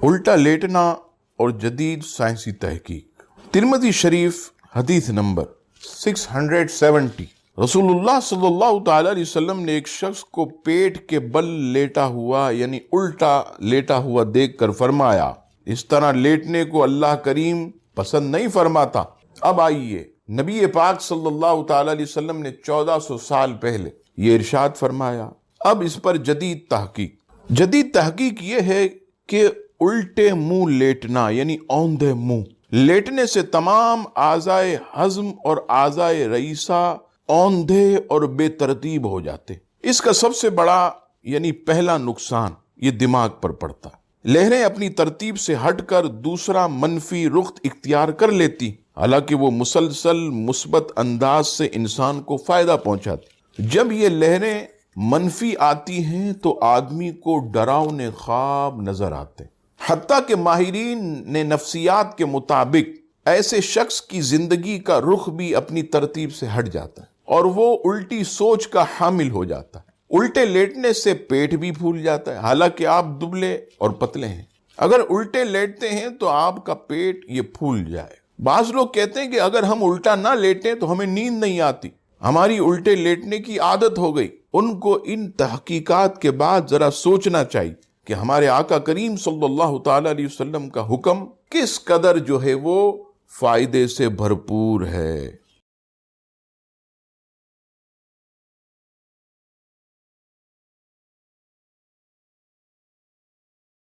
الٹا لیٹنا اور جدید سائنسی تحقیق۔ ترمذی شریف حدیث نمبر 670۔ رسول اللہ صلی اللہ تعالی علیہ وسلم نے ایک شخص کو پیٹ کے بل لیٹا ہوا یعنی الٹا لیٹا ہوا دیکھ کر فرمایا، اس طرح لیٹنے کو اللہ کریم پسند نہیں فرماتا۔ اب آئیے، نبی پاک صلی اللہ تعالی علیہ وسلم نے 1400 سال پہلے یہ ارشاد فرمایا۔ اب اس پر جدید تحقیق یہ ہے کہ الٹے منہ لیٹنا یعنی اوندھے منہ لیٹنے سے تمام اعضائے ہضم اور اعضائے رئیسہ اوندھے اور بے ترتیب ہو جاتے۔ اس کا سب سے بڑا یعنی پہلا نقصان یہ دماغ پر پڑتا ہے۔ لہریں اپنی ترتیب سے ہٹ کر دوسرا منفی رخ اختیار کر لیتی، حالانکہ وہ مسلسل مثبت انداز سے انسان کو فائدہ پہنچاتی۔ جب یہ لہریں منفی آتی ہیں تو آدمی کو ڈراؤنے خواب نظر آتے، حتیٰ کہ ماہرین نے نفسیات کے مطابق ایسے شخص کی زندگی کا رخ بھی اپنی ترتیب سے ہٹ جاتا ہے اور وہ الٹی سوچ کا حامل ہو جاتا ہے۔ الٹے لیٹنے سے پیٹ بھی پھول جاتا ہے، حالانکہ آپ دبلے اور پتلے ہیں۔ اگر الٹے لیٹتے ہیں تو آپ کا پیٹ یہ پھول جائے۔ بعض لوگ کہتے ہیں کہ اگر ہم الٹا نہ لیٹیں تو ہمیں نیند نہیں آتی، ہماری الٹے لیٹنے کی عادت ہو گئی۔ ان کو ان تحقیقات کے بعد ذرا سوچنا چاہیے کہ ہمارے آقا کریم صلی اللہ تعالی علیہ وسلم کا حکم کس قدر جو ہے وہ فائدے سے بھرپور ہے۔